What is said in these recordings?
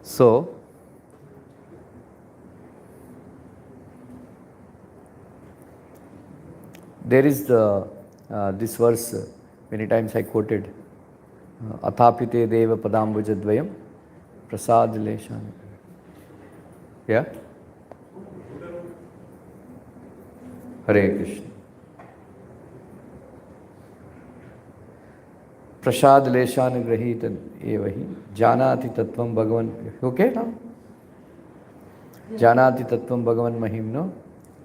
So, there is this verse, many times I quoted, Athapite Deva Padambujadvayam Prasad Leshan. Yeah? Hare Krishna. Prasad Leshan Grahita Evahi Janati Tattvam Bhagavan. Okay now? Janati Tattvam Bhagavan Mahimno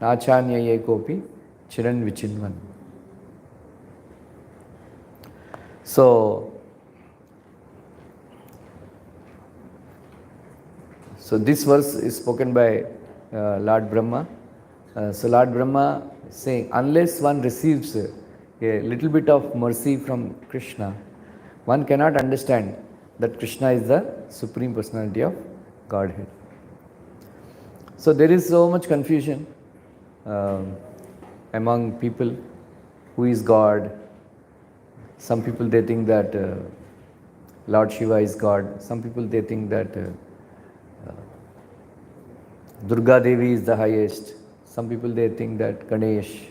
Nachanya Ye Kopi Chiran Vichinvan. So this verse is spoken by Lord Brahma. So Lord Brahma is saying, unless one receives a little bit of mercy from Krishna, one cannot understand that Krishna is the Supreme Personality of Godhead. So there is so much confusion among people, who is God. Some people they think that Lord Shiva is God. Some people they think that Durga Devi is the highest. Some people they think that Ganesh.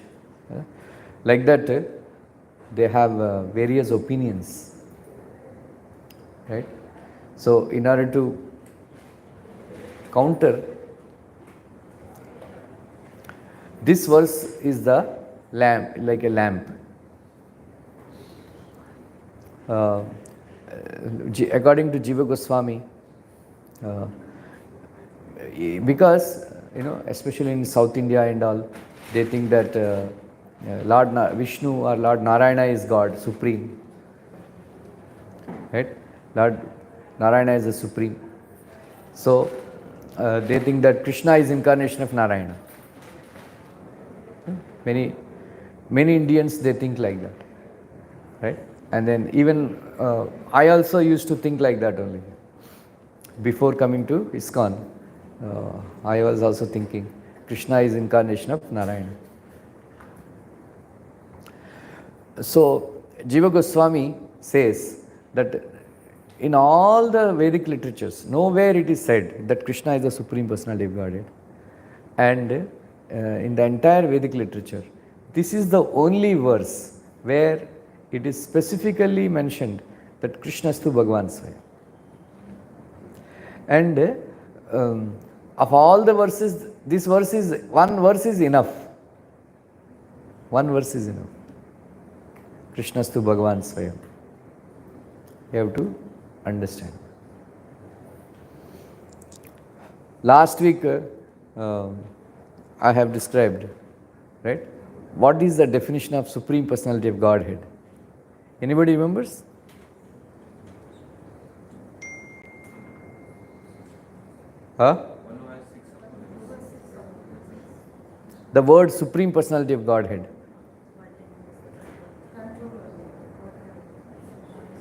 Like that, they have various opinions. Right? So in order to counter, this verse is the lamp, like a lamp. According to Jiva Goswami, because especially in South India and all, they think that Lord Vishnu or Lord Narayana is God, supreme. Right? Lord Narayana is the supreme. So they think that Krishna is incarnation of Narayana. Many Indians they think like that, right? And then even I also used to think like that only. Before coming to ISKCON, I was also thinking Krishna is incarnation of Narayana. So Jiva Goswami says that in all the Vedic literatures, nowhere it is said that Krishna is the Supreme Personality of Godhead. And in the entire Vedic literature, this is the only verse where it is specifically mentioned that Krishnastu Bhagavan Svayam. And of all the verses, this verse is, one verse is enough. One verse is enough. Krishnastu Bhagavan Svayam. You have to understand. Last week, I have described, right? What is the definition of Supreme Personality of Godhead? Anybody remembers? Huh? The word Supreme Personality of Godhead.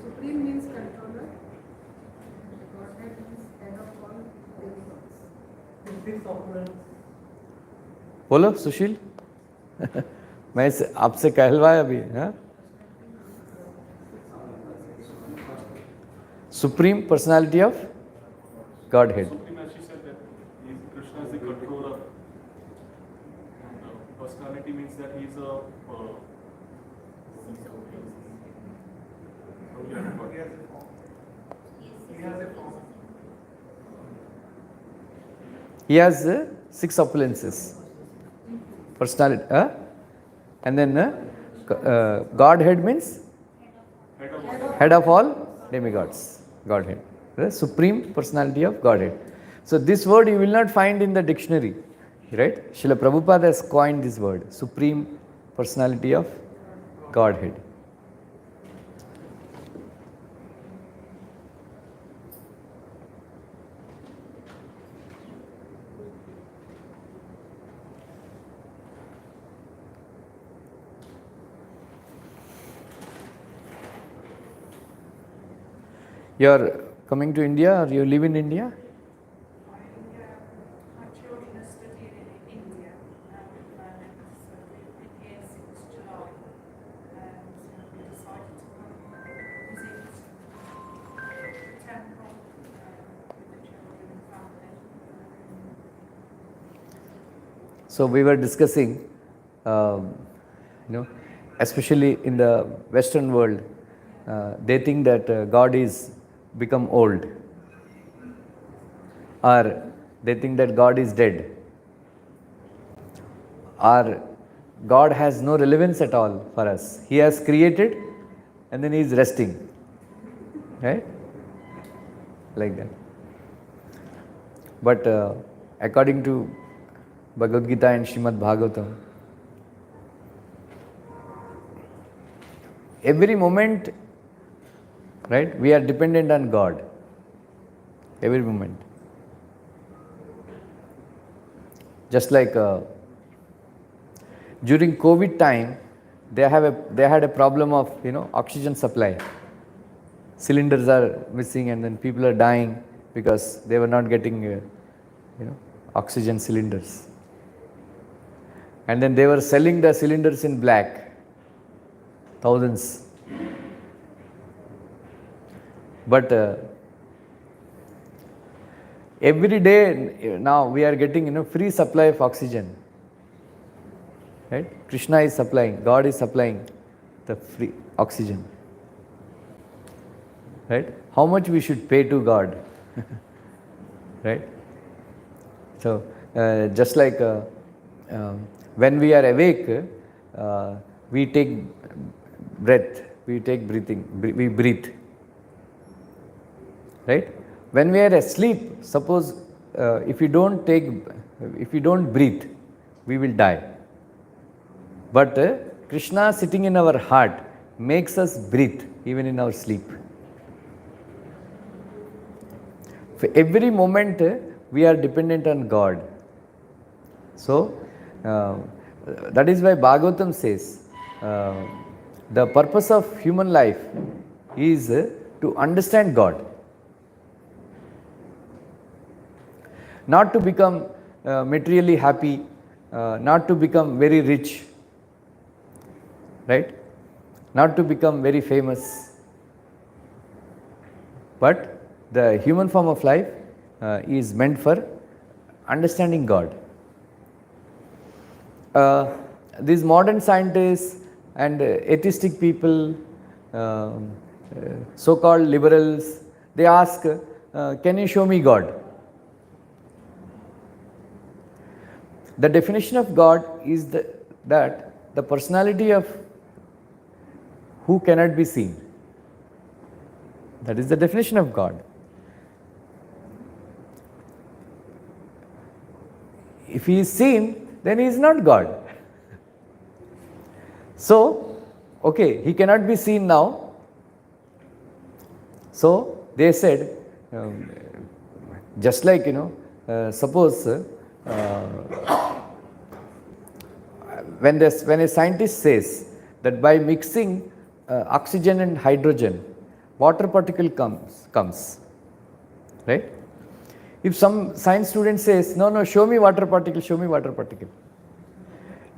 Supreme means controller. Godhead means head of all demigods. बोलो सुशील. मैं आपसे कहलवाया भी. Supreme Personality of Godhead. Supreme, as she said, that Krishna is the controller. Personality means that he is a he has 6 opulences. Personality, and then Godhead means head of all demigods. Godhead, the Supreme Personality of Godhead. So this word you will not find in the dictionary, right? Srila Prabhupada has coined this word, Supreme Personality of Godhead. You are coming to India, or you live in India? My children are studying in India and they've been here since July, and we decided to come visit the temple with the children So we were discussing, especially in the Western world, they think that God is become old, or they think that God is dead, or God has no relevance at all for us. He has created and then He is resting, right? Like that. But according to Bhagavad Gita and Srimad Bhagavatam, every moment, right, we are dependent on God. Every moment. Just like during COVID time, they had a problem of oxygen supply. Cylinders are missing, and then people are dying because they were not getting oxygen cylinders. And then they were selling the cylinders in black, thousands. But every day now we are getting free supply of oxygen. Right? Krishna is supplying, God is supplying the free oxygen. Right? How much we should pay to God? Right? So just like when we are awake, we take breath, we breathe. Right? When we are asleep, suppose if we don't breathe, we will die. But Krishna sitting in our heart makes us breathe even in our sleep. For every moment we are dependent on God. So that is why Bhagavatam says the purpose of human life is to understand God. Not to become materially happy, not to become very rich, right? Not to become very famous. But the human form of life is meant for understanding God. These modern scientists and atheistic people, so-called liberals, they ask, can you show me God? The definition of God is that the personality of who cannot be seen. That is the definition of God. If He is seen, then He is not God. So, okay, He cannot be seen now. So, they said, just like, suppose when a scientist says that by mixing oxygen and hydrogen, water particle comes, right? If some science student says, no, show me water particle.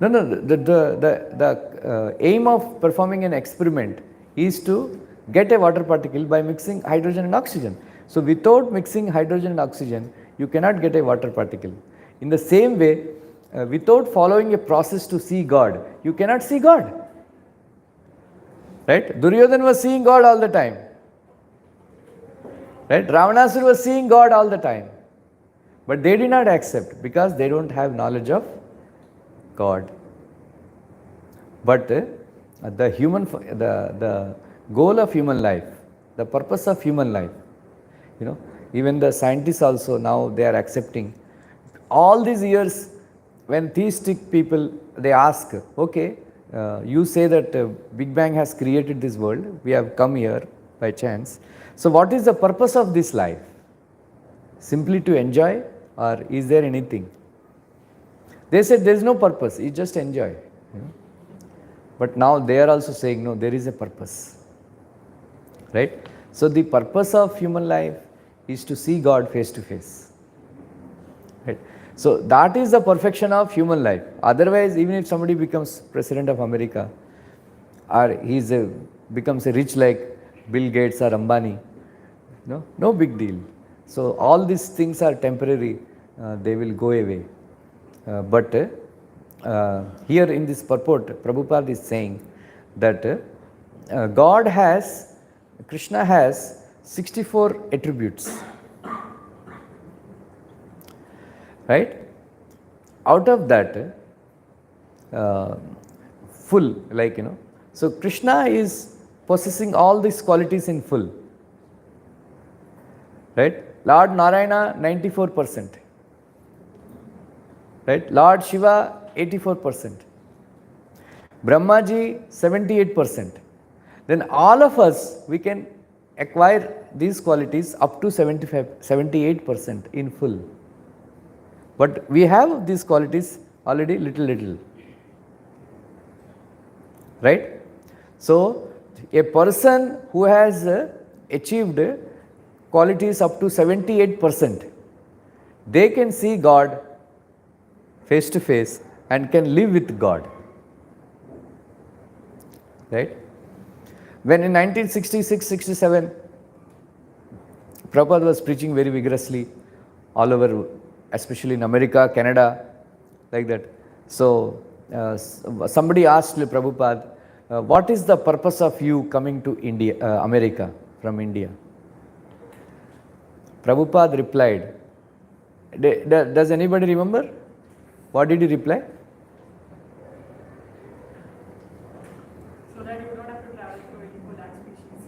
No, the aim of performing an experiment is to get a water particle by mixing hydrogen and oxygen. So without mixing hydrogen and oxygen, you cannot get a water particle. In the same way, without following a process to see God, you cannot see God. Right? Duryodhana was seeing God all the time. Right? Ravanasura was seeing God all the time. But they did not accept because they don't have knowledge of God. But the goal of human life, the purpose of human life, even the scientists also now they are accepting. All these years, when theistic people, they ask, okay, you say that Big Bang has created this world, we have come here by chance. So what is the purpose of this life? Simply to enjoy, or is there anything? They said there is no purpose, you just enjoy. But now they are also saying, no, there is a purpose. Right? So the purpose of human life is to see God face to face. Right? So that is the perfection of human life. Otherwise, even if somebody becomes President of America, or becomes a rich like Bill Gates or Ambani, no big deal. So all these things are temporary, they will go away. But here in this purport, Prabhupada is saying that God has, Krishna has 64 attributes. Right? Out of that, full, like, so Krishna is possessing all these qualities in full. Right? Lord Narayana, 94%. Right? Lord Shiva, 84%. Brahmaji, 78%. Then all of us, we can acquire these qualities up to 78% in full. But we have these qualities already little. Right? So, a person who has achieved qualities up to 78%, they can see God face to face and can live with God. Right? When in 1966-67, Prabhupada was preaching very vigorously all over, especially in America, Canada, like that. So, somebody asked Prabhupada, what is the purpose of you coming to India, America, from India? Prabhupada replied, does anybody remember? What did he reply? So that you don't have to travel to any more land species.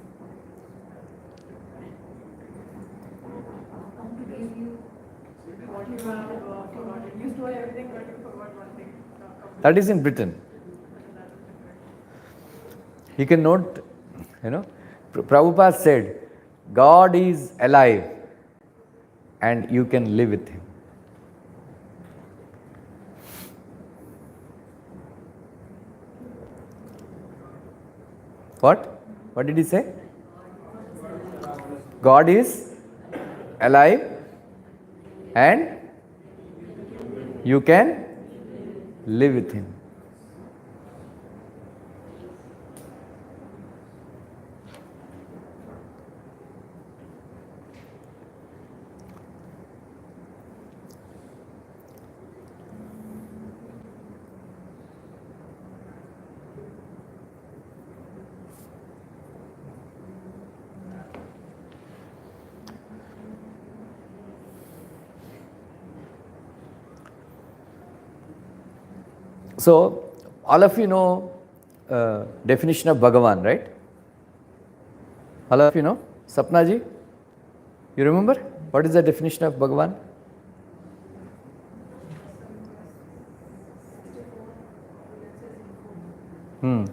To give you what you have forgotten. You store everything, but you forgot one thing. That is in Britain. You can note, Prabhupada said, God is alive and you can live with Him. What? What did he say? God is alive and you can live with Him. So, all of you know definition of Bhagavan, right? All of you know? Sapna ji, you remember? What is the definition of Bhagavan?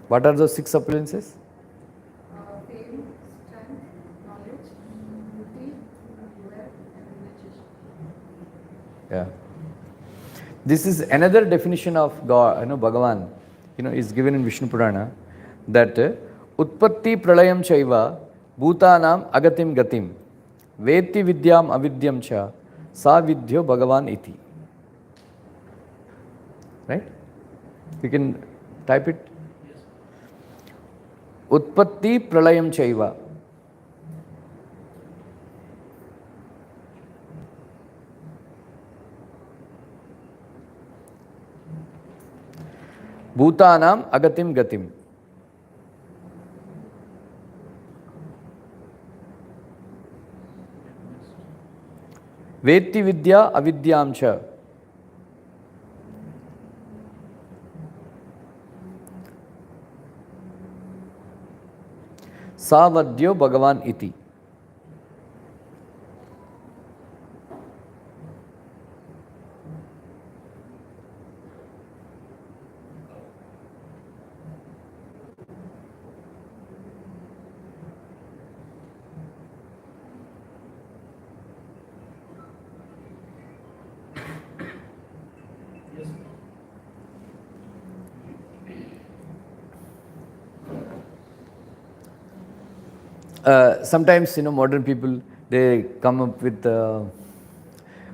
What are those 6 appearances? Fame, strength, knowledge, beauty, wealth, and riches. Yeah. This is another definition of God, Bhagavan, is given in Vishnu Purana, that Utpatti Pralayam Chaiva Bhutanam Agatim Gatim Veti Vidyam Avidyam Cha Sa Vidyo Bhagavan Iti. Right? You can type it. Utpatti Pralayam Chaiva. Bhutanam Agatim Gatim. Veti Vidya Avidyam Cha. Savadyo Bhagavan Iti. Sometimes, modern people, they come up with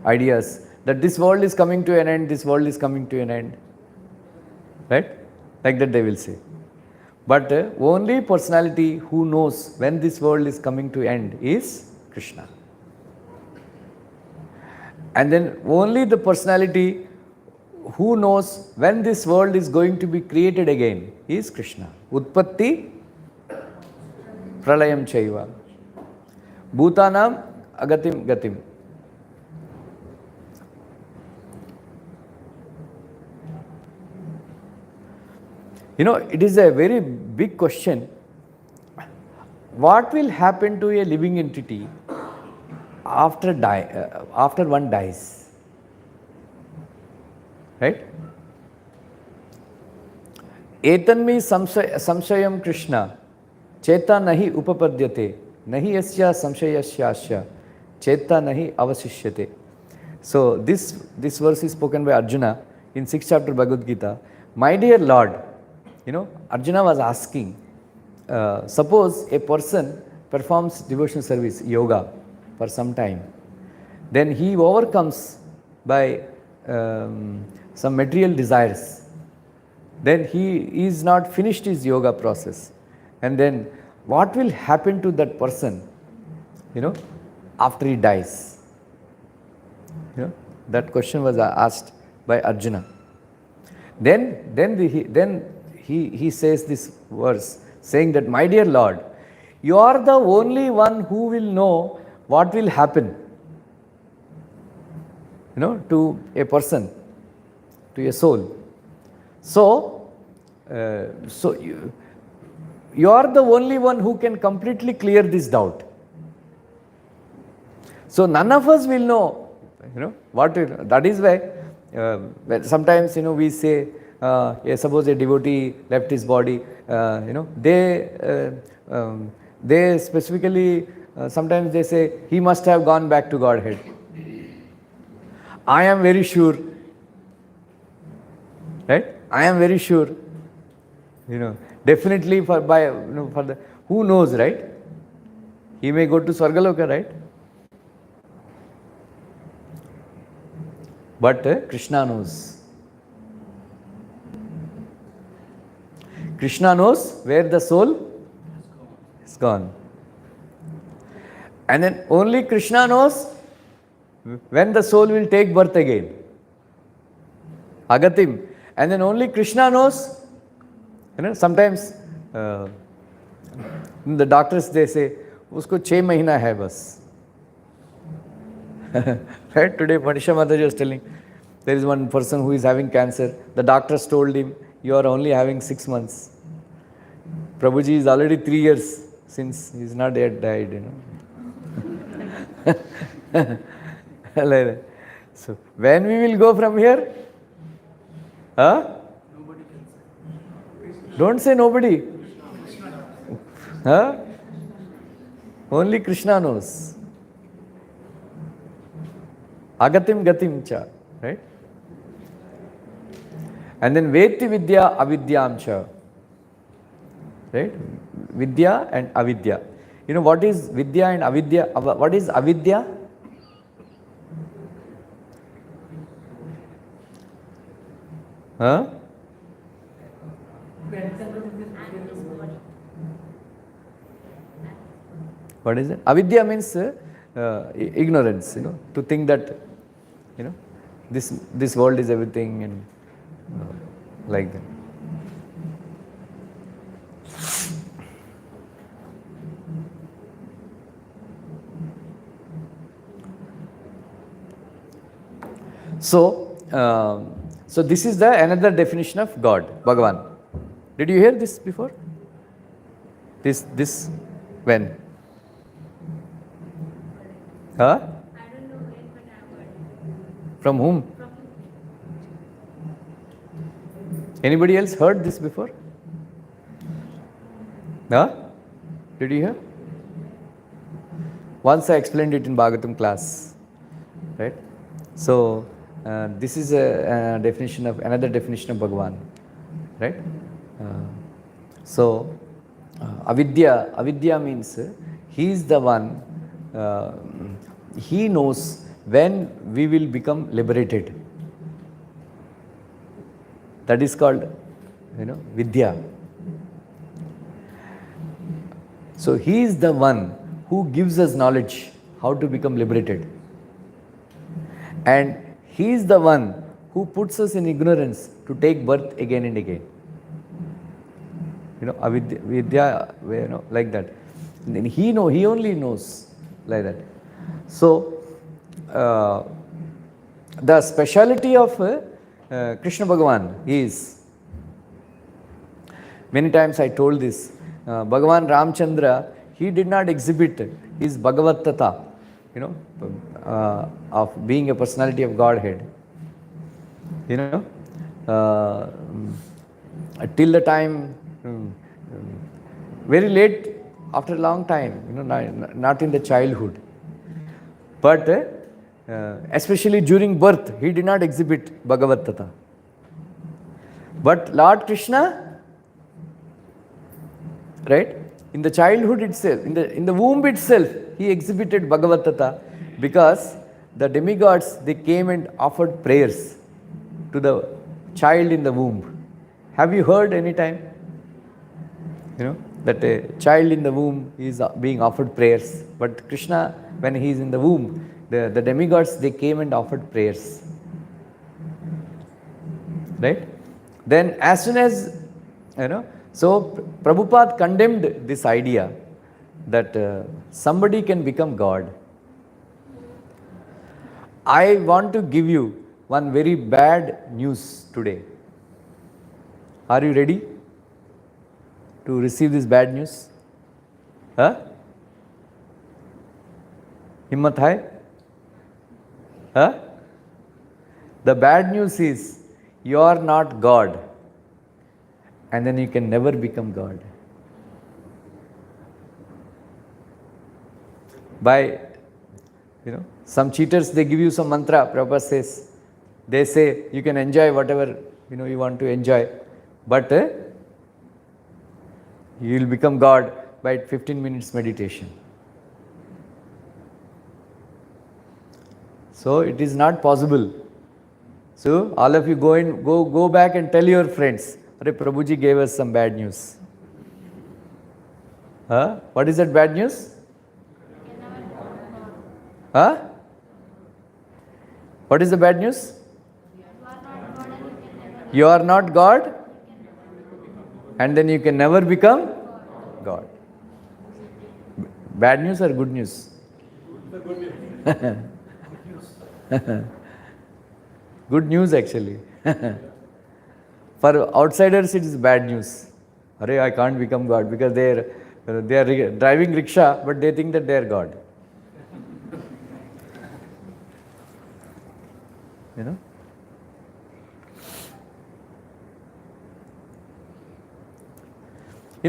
ideas that this world is coming to an end, this world is coming to an end. Right? Like that they will say. But only personality who knows when this world is coming to end is Krishna. And then only the personality who knows when this world is going to be created again is Krishna. Utpatti pralayam chaiva. Bhutanam agatim gatim. It is a very big question. What will happen to a living entity after one dies? Right? Etanmi samshayam Krishna cheta nahi upapadyate nahi yasya samshayasyasya cheta nahi avasishyate. So this verse is spoken by Arjuna in 6th chapter Bhagavad Gita. My dear Lord, Arjuna was asking, suppose a person performs devotional service, yoga, for some time. Then he overcomes by some material desires. Then he is not finished his yoga process. And then what will happen to that person, after he dies? That question was asked by Arjuna. Then he says this verse, saying that, my dear Lord, you are the only one who will know what will happen, to a person, to a soul. So you are the only one who can completely clear this doubt. So none of us will know, what that is why sometimes we say, suppose a devotee left his body, they specifically sometimes they say he must have gone back to Godhead. I am very sure, right? I am very sure, definitely for the who knows, right? He may go to Swargaloka, right? But Krishna knows. Krishna knows where the soul is gone. And then only Krishna knows when the soul will take birth again. Agatim. And then only Krishna knows, sometimes the doctors, they say, usko 6 mahina hai bas. Right? Today Manisha Mataji was telling, there is one person who is having cancer. The doctors told him, you are only having 6 months. Prabhuji is already 3 years since he is not yet died, So when we will go from here? Huh? Nobody can say. Don't say nobody. Huh? Only Krishna knows. Agatim gatim cha. Right? And then Veti Vidya Avidyam cha. Right? Vidya and Avidya. What is Vidya and Avidya? What is Avidya? Huh? What is it? Avidya means ignorance, to think that, this world is everything and like that. So this is the another definition of God, Bhagavan. Did you hear this before? This when? Huh? I don't know when, but I heard. From whom? Anybody else heard this before? Huh? Did you hear? Once I explained it in Bhagavatam class, right? So this is a definition of another definition of Bhagavan, right? Avidya means he is the one. He knows when we will become liberated. That is called, Vidya. So he is the one who gives us knowledge how to become liberated. And he is the one who puts us in ignorance to take birth again and again. Avidya, vidya, like that. And then he only knows like that. So, the speciality of Krishna Bhagavan is, many times I told this, Bhagavan Ramchandra, he did not exhibit his Bhagavatata, of being a personality of Godhead. Till the time, very late, after a long time, not in the childhood. But especially during birth, he did not exhibit Bhagavatata. But Lord Krishna, right, in the childhood itself, in the womb itself, he exhibited Bhagavatata, because the demigods, they came and offered prayers to the child in the womb. Have you heard any time? That a child in the womb is being offered prayers. But Krishna, when he is in the womb, the demigods, they came and offered prayers. Right? Then as soon as, so Prabhupada condemned this idea that somebody can become God. I want to give you one very bad news today. Are you ready to receive this bad news? Huh? Himmat hai? Huh? The bad news is, you are not God, and then you can never become God. By, some cheaters, they give you some mantra, Prabhupada says. They say, you can enjoy whatever, you want to enjoy, but you will become God by 15 minutes meditation. So it is not possible. So all of you go back and tell your friends, Arey, Prabhuji gave us some bad news. Huh? What is that bad news? Huh? What is the bad news? You are not God, and then you can never become God. Bad news or good news? Good news actually. For outsiders it is bad news. Arey, I can't become God, because they are driving rickshaw, but they think that they are God. You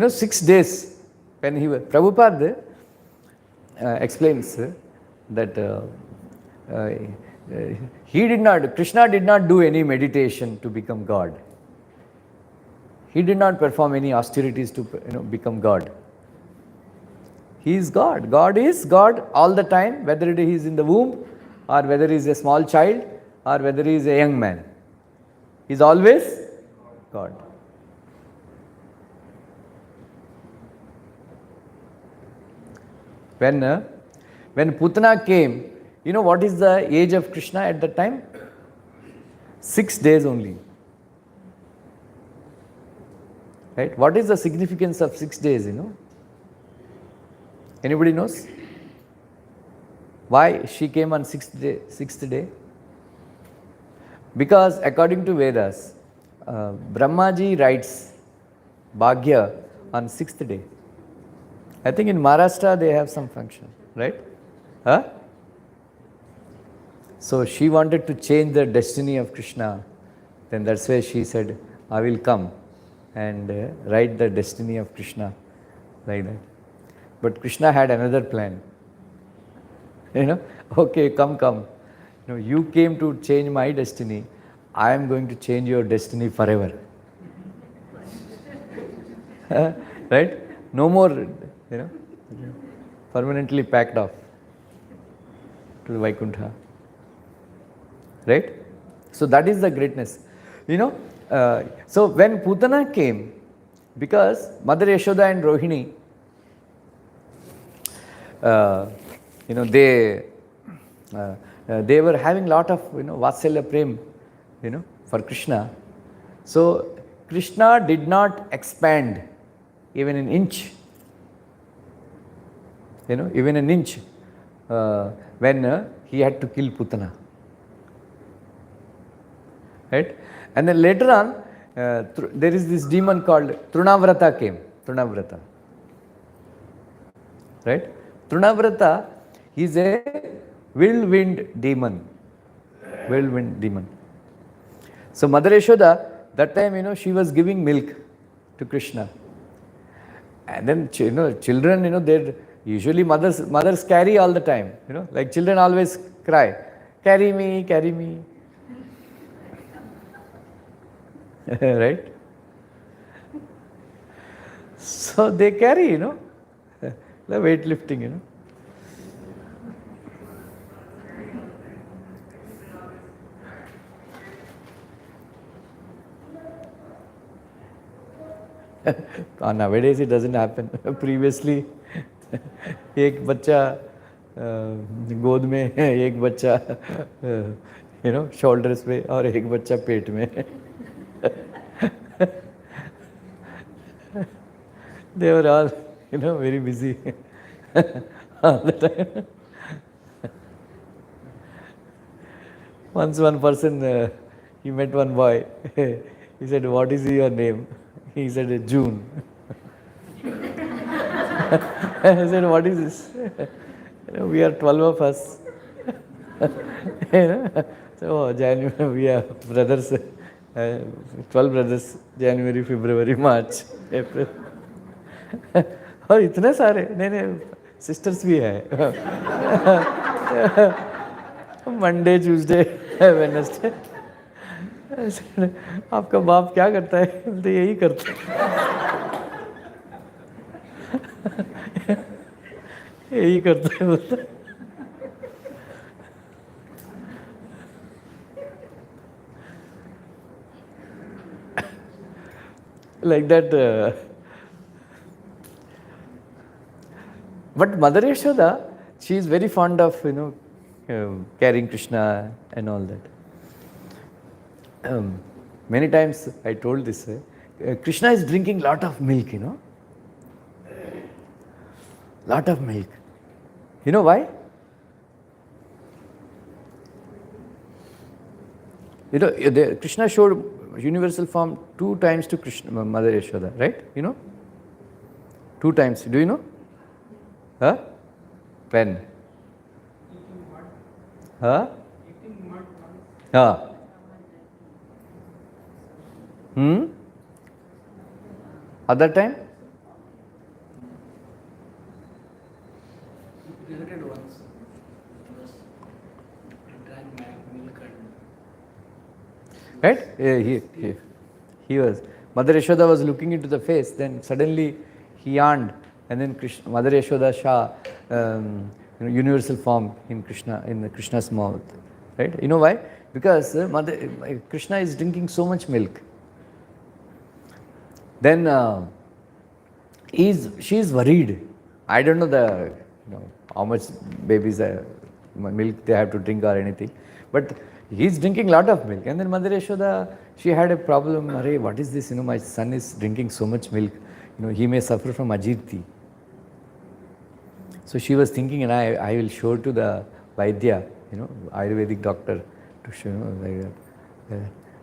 know? 6 days, when Prabhupada explains that Krishna did not do any meditation to become God. He did not perform any austerities to become God. He is God. God is God all the time, whether he is in the womb, or whether he is a small child, or whether he is a young man. He is always God. When Putana came, what is the age of Krishna at that time? 6 days only. Right? What is the significance of 6 days, Anybody knows? Why she came on sixth day? Because according to Vedas, Brahmaji writes Bhagya on 6th day. I think in Maharashtra they have some function, right? Huh? So she wanted to change the destiny of Krishna. Then that's why she said, I will come and write the destiny of Krishna, like that. But Krishna had another plan. Okay, come. You came to change my destiny. I am going to change your destiny forever. Right? No more, permanently packed off to the Vaikuntha. Right? So that is the greatness. So when Putana came, because Mother Yashoda and Rohini, they were having lot of Vatsalya Prem for Krishna. So Krishna did not expand even an inch, even an inch when he had to kill Putana. Right? And then later on, there is this demon called Trunavrata came. Trunavrata. Right? Trunavrata is a whirlwind demon. Whirlwind demon. So Mother Yashoda, that time, she was giving milk to Krishna. And then, children, they usually mothers carry all the time. Like children always cry, carry me, carry me. Right? So they carry, the weightlifting, Nowadays it doesn't happen. Previously, एक बच्चा गोद में, एक बच्चा shoulders पे और एक बच्चा पेट में. They were all, very busy all the time. Once one person, he met one boy. He said, "What is your name?" He said, "June." I said, "What is this?" "We are 12 of us." So, January, we are brothers, 12 brothers, January, February, March, April. और इतने सारे नहीं sisters भी है. Monday, Tuesday, Wednesday. आपका बाप क्या करता है? तो यही करता है. यही करता है बोलता. Like that. But Mother Yashoda, she is very fond of, carrying Krishna and all that. Many times I told this, Krishna is drinking lot of milk, lot of milk. You know why? Krishna showed universal form 2 times to Mother Yashoda, right? 2 times. Do you know? Huh? When? Huh? Huh? Other time? Visited once. Drank milk and Right? He was. Mother Yashoda was looking into the face, then suddenly he yawned, and then Mother Yashoda Shah, universal form in Krishna's mouth. Right? You know why? Because Krishna is drinking so much milk. Then she is worried. I don't know how much babies milk they have to drink or anything, but he is drinking lot of milk. And then Mother Yashoda, she had a problem. Arey, what is this? My son is drinking so much milk. He may suffer from ajirti. So she was thinking, and I will show to the Vaidya, Ayurvedic doctor, to show, like that.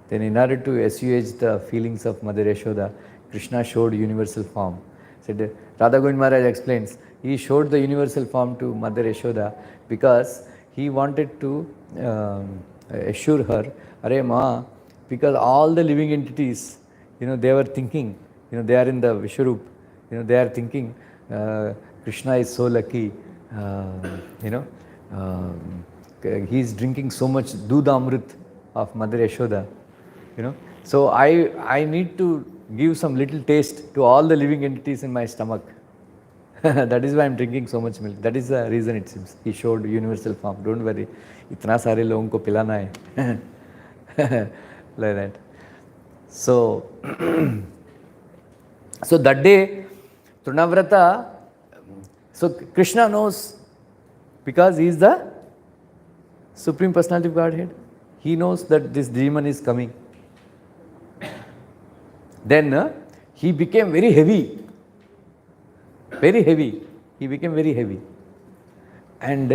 Then in order to assuage the feelings of Mother Yashoda, Krishna showed universal form. Said, Radha Govind Maharaj explains, he showed the universal form to Mother Yashoda because he wanted to assure her, Arey Ma, because all the living entities, they were thinking, they are in the Vishwarup, they are thinking, Krishna is so lucky, he is drinking so much Dudha Amrit of Mother Yashoda, So I need to give some little taste to all the living entities in my stomach. That is why I am drinking so much milk. That is the reason it seems. He showed universal form. Don't worry. इतना सारे लोगों को पिलाना है. Like that. So that day, Trunavrata, so Krishna knows because he is the Supreme Personality of Godhead. he knows that this demon is coming. Then he became very heavy. Very heavy. He became very heavy. And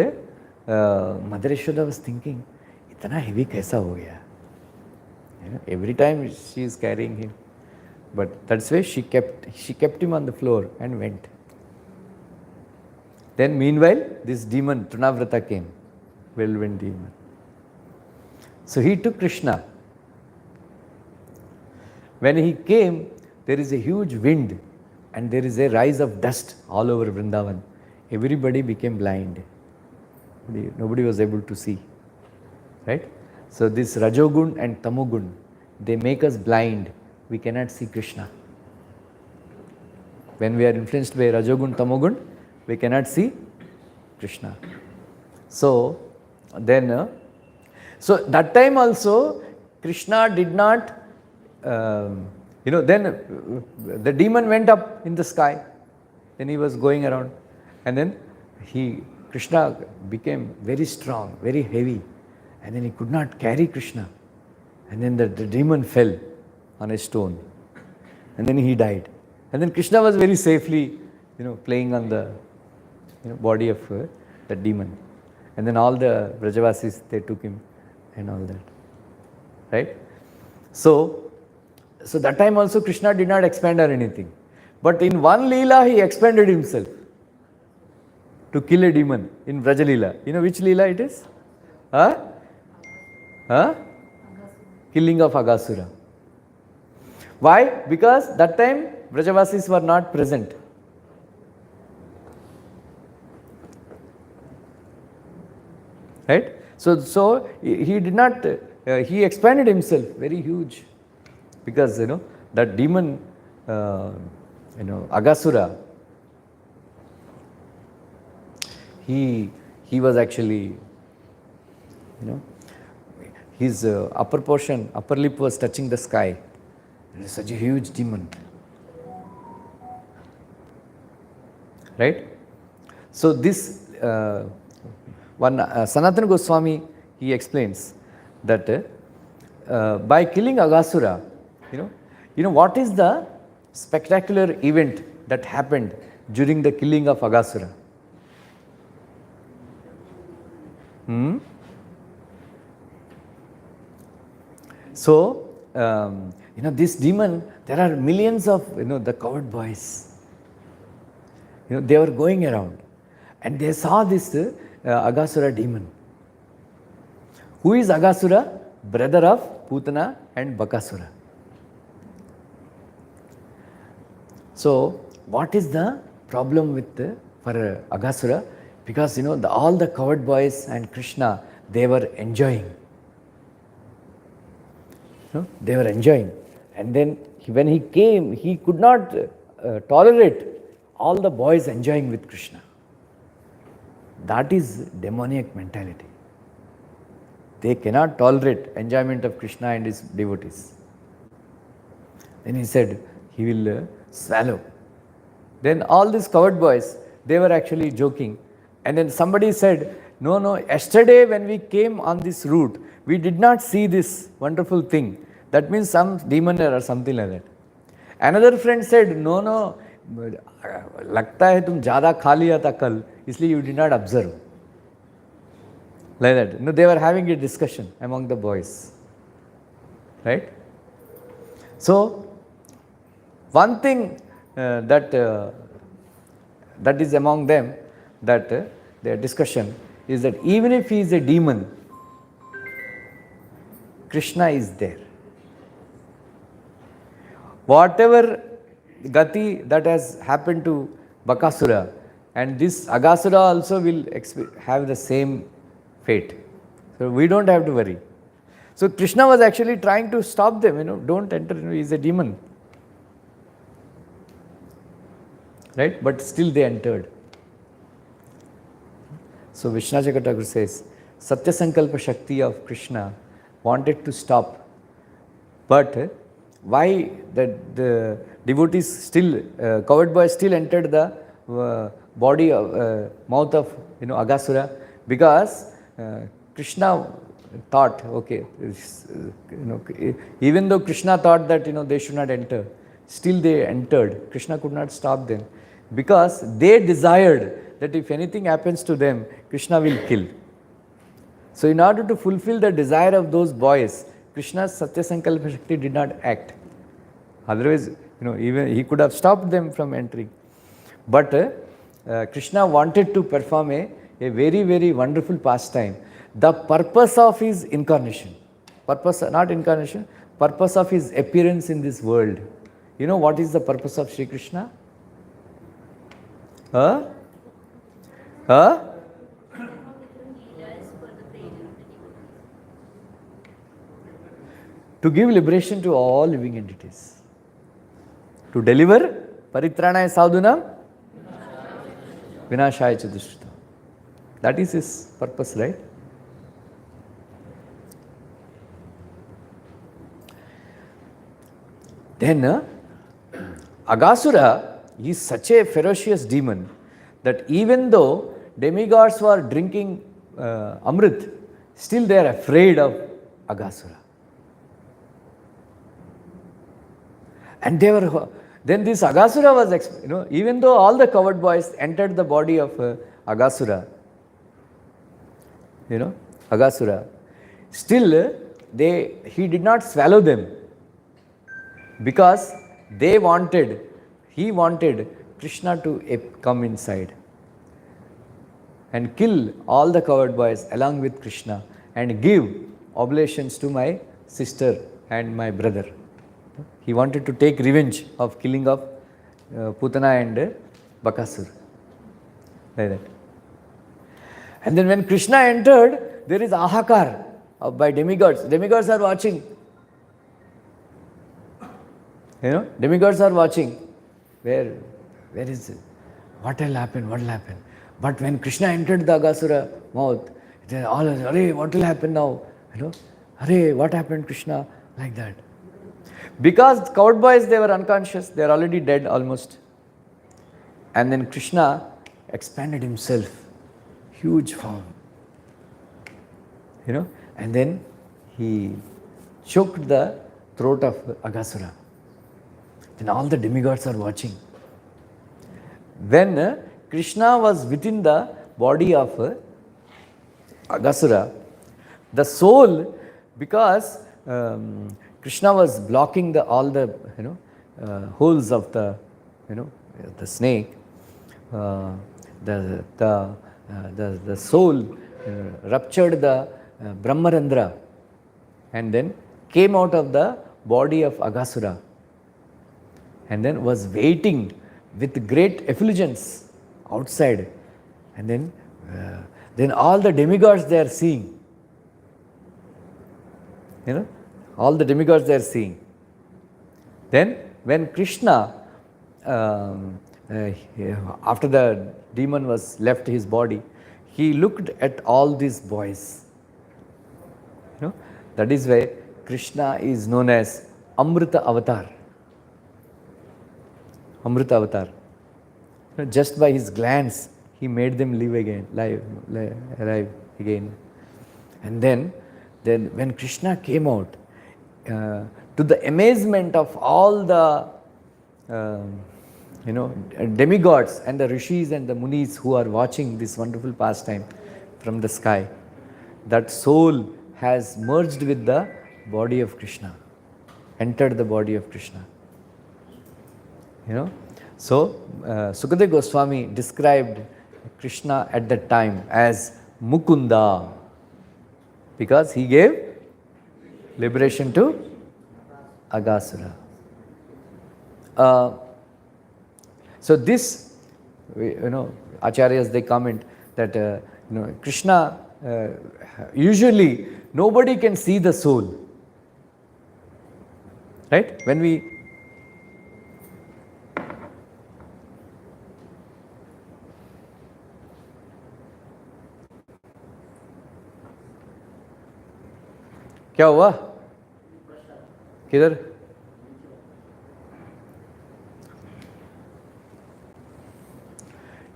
Mother Yashoda was thinking, itna heavy kaisa ho gaya? Every time she is carrying him. But that's why she kept him on the floor and went. Then meanwhile, this demon, Trinavrata, came. Whirlwind demon. So he took Krishna. When he came, there is a huge wind and there is a rise of dust all over Vrindavan. Everybody became blind. Nobody was able to see. Right? So this Rajogun and Tamogun, they make us blind. We cannot see Krishna. When we are influenced by Rajogun, Tamogun, we cannot see Krishna. So then, so that time also, Krishna did not, then the demon went up in the sky. Then he was going around. And then Krishna became very strong, very heavy. And then he could not carry Krishna. And then the demon fell on a stone. And then he died. And then Krishna was very safely, playing on the body of the demon. And then all the Brajavasis, they took him and all that. Right? So that time also Krishna did not expand or anything. But in one Leela, he expanded himself to kill a demon in Braja Leela. You know which Leela it is? Killing of Agasura. Why? Because that time Brajavasis were not present. Right? So he did not, he expanded himself very huge. Because, that demon, Agasura, he was actually, his upper lip was touching the sky. It is such a huge demon. Right? So this, one Sanatana Goswami, he explains that by killing Agasura, what is the spectacular event that happened during the killing of Agasura? So, this demon, there are millions of, the coward boys. They were going around and they saw this Agasura demon. Who is Agasura? Brother of Putana and Bakasura. So, what is the problem for Agasura? Because, all the coward boys and Krishna, they were enjoying. They were enjoying. And then when he came, he could not tolerate all the boys enjoying with Krishna. That is demoniac mentality. They cannot tolerate enjoyment of Krishna and his devotees. Then he said, he will swallow. Then all these coward boys, they were actually joking. And then somebody said, no, yesterday when we came on this route, we did not see this wonderful thing. That means some demon or something like that. Another friend said, no, लगता है तुम ज़्यादा खा लिया था कल, इसलिए you did not observe. Like that. They were having a discussion among the boys. Right? So, one thing that is among them, that their discussion is that even if he is a demon, Krishna is there. Whatever gati that has happened to Bakasura, and this Agasura also will have the same fate. So we don't have to worry. So Krishna was actually trying to stop them, don't enter, he is a demon. Right? But still they entered. So Vishwanath Thakur says, Satya Sankalpa Shakti of Krishna wanted to stop. But why the devotees still, coward boys still entered the body of, mouth of Agasura? Because Krishna thought, okay, even though Krishna thought that they should not enter, still they entered. Krishna could not stop them because they desired that if anything happens to them, Krishna will kill. So in order to fulfill the desire of those boys, Krishna's Satya Sankalpa Shakti did not act. Otherwise, even he could have stopped them from entering. But Krishna wanted to perform a very, very wonderful pastime. The purpose of his incarnation, purpose of his appearance in this world. You know what is the purpose of Sri Krishna? To give liberation to all living entities. To deliver paritranaya sadhunam vinashaya cha dushritam. That is his purpose, right? Then Aghasura is such a ferocious demon that even though demigods were drinking Amrit, still they are afraid of Aghasura. And then this Aghasura was, even though all the coward boys entered the body of Aghasura, still he did not swallow them because he wanted Krishna to come inside and kill all the coward boys along with Krishna and give oblations to my sister and my brother. He wanted to take revenge of killing of Putana and Bakasur. Like that. And then when Krishna entered, there is ahakar by demigods. Demigods are watching. Demigods are watching. Where is it? What will happen? What will happen? But when Krishna entered the Aghasura mouth, they all, Arey, what will happen now? Arey, what happened, Krishna? Like that. Because coward boys, they were unconscious, they are already dead almost. And then Krishna expanded himself, huge form. And then he choked the throat of Aghasura. Then all the demigods are watching. When Krishna was within the body of Aghasura, the soul, because Krishna was blocking all the holes of the snake. The soul ruptured the Brahmarandra and then came out of the body of Aghasura and then was waiting with great effulgence outside. And then all the demigods they are seeing. All the demigods they are seeing. Then when Krishna, after the demon was left his body, he looked at all these boys. That is why Krishna is known as Amrita Avatar. Amrita Avatar. Just by his glance, he made them live again, alive again. And then when Krishna came out, to the amazement of all the demigods and the rishis and the munis who are watching this wonderful pastime from the sky, that soul has merged with the body of Krishna, entered the body of Krishna. So Sukadeva Goswami described Krishna at that time as Mukunda because he gave liberation to Aghasura. So this, Acharyas they comment that Krishna usually nobody can see the soul, right? When we क्या हुआ किधर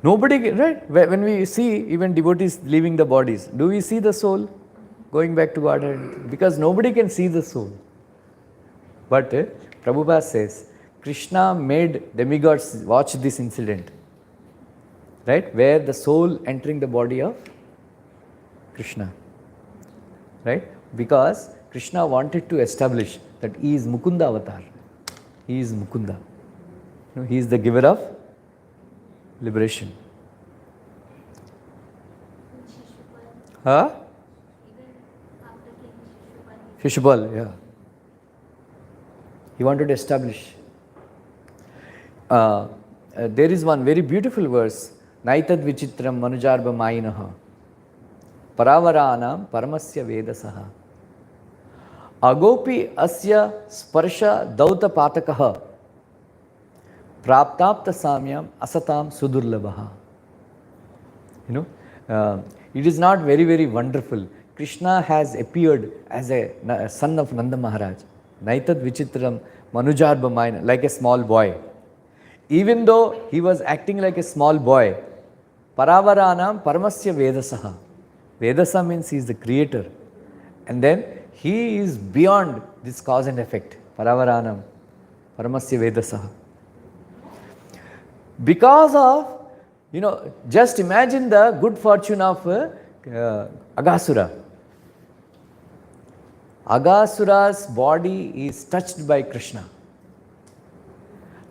nobody, right? When we see even devotees leaving the bodies, do we see the soul going back to Godhead, because nobody can see the soul. But Prabhupada says, Krishna made demigods watch this incident, right? Where the soul entering the body of Krishna, right? Because Krishna wanted to establish that he is Mukunda avatar. He is Mukunda. He is the giver of liberation. Huh? Shishupal, yeah. He wanted to establish. There is one very beautiful verse, Naitad Vichitram Manujarba Mayinaha Paravaranam Paramasya Vedasaha Agopi Asya Sparsha Dauta Patakaha Praptapta Samyam Asatam Sudurlabaha. It is not very, very wonderful. Krishna has appeared as a son of Nanda Maharaj. Naitad Vichitram Manujarba Mayina, like a small boy. Even though he was acting like a small boy, Paravaranam Paramasya Vedasaha. Vedasa means he is the creator. And then he is beyond this cause and effect. Paravaranam Paramasya Vedasaha. Because of, just imagine the good fortune of Aghasura. Aghasura's body is touched by Krishna.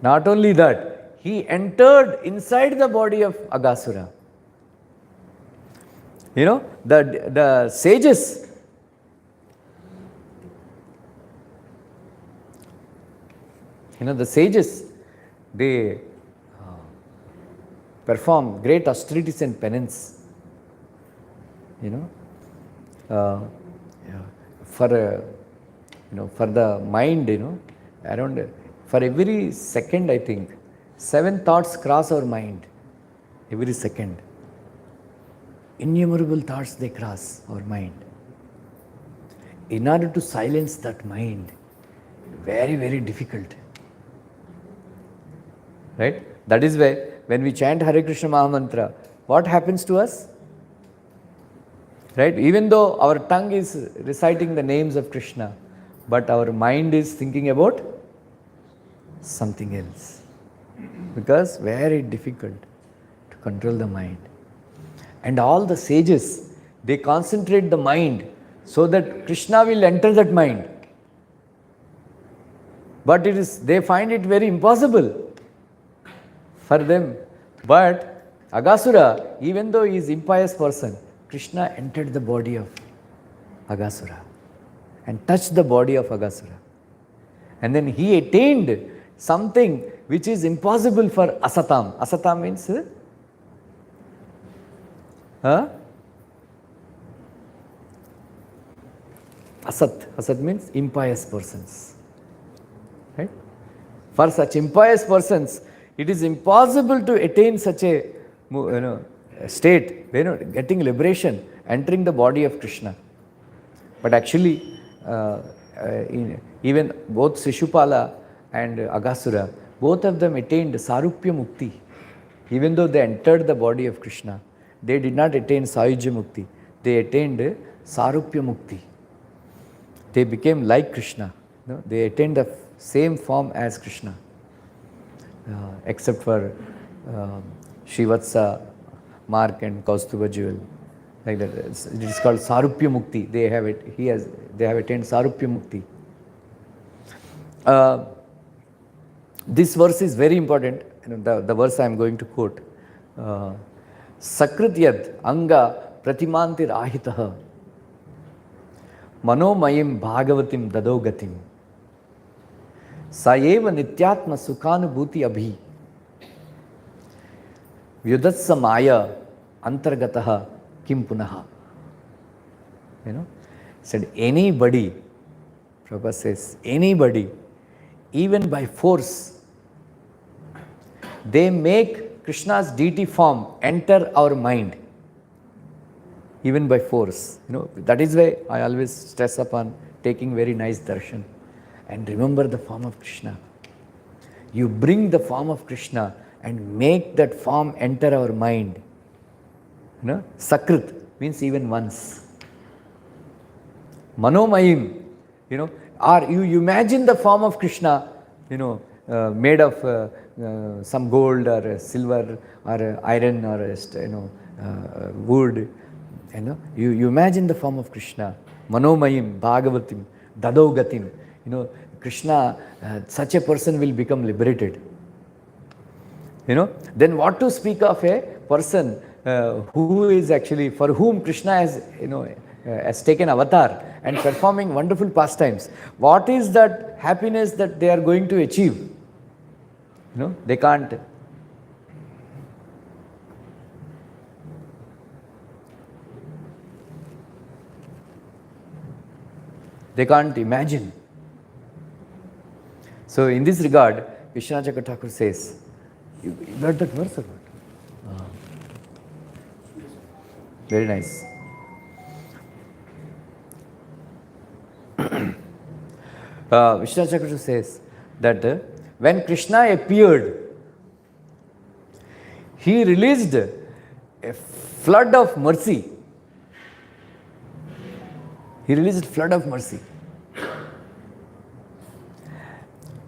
Not only that, he entered inside the body of Aghasura. The sages, they perform great austerities and penance, for the mind, around, for every second, I think, 7 thoughts cross our mind, every second. Innumerable thoughts, they cross our mind. In order to silence that mind, very, very difficult. Right? That is why when we chant Hare Krishna Mahamantra, what happens to us? Right? Even though our tongue is reciting the names of Krishna, but our mind is thinking about something else. Because very difficult to control the mind. And all the sages, they concentrate the mind so that Krishna will enter that mind. But they find it very impossible for them. But Aghasura, even though he is impious person, Krishna entered the body of Aghasura and touched the body of Aghasura. And then he attained something which is impossible for Asatam. Asatam means Asat. Asat means impious persons. Right? For such impious persons, it is impossible to attain such a state, getting liberation, entering the body of Krishna. But actually, even both Shishupala and Aghasura, both of them attained Sarupya Mukti. Even though they entered the body of Krishna, they did not attain Sayujya Mukti. They attained Sarupya Mukti. They became like Krishna. They attained the same form as Krishna. Except for Shivatsa, Mark and Kaustuba jewel. Like that. It is called Sarupya Mukti. They have attained Sarupya Mukti. This verse is very important. The verse I am going to quote. Sakrityad anga pratimantir ahitaha manomayim bhagavatim dadogatim sayeva nityatma sukhanubhuti abhi vyudatsa maya antargataha kim punaha. Said anybody, Prabhupada says, anybody, even by force, they make Krishna's deity form enter our mind, even by force. That is why I always stress upon taking very nice darshan and remember the form of Krishna. You bring the form of Krishna and make that form enter our mind. Sakrit means even once. Manomayim, or you imagine the form of Krishna, made of some gold or silver or iron or wood. You imagine the form of Krishna, Manomayim, Bhagavatim, Dadogatim. Krishna, such a person will become liberated. Then what to speak of a person who is actually, for whom Krishna has taken avatar and performing wonderful pastimes. What is that happiness that they are going to achieve? They can't. They can't imagine. So in this regard, Vishwanath Thakur says, you got that verse or what? Very nice. Vishwanath Thakur says that when Krishna appeared, he released a flood of mercy. He released a flood of mercy.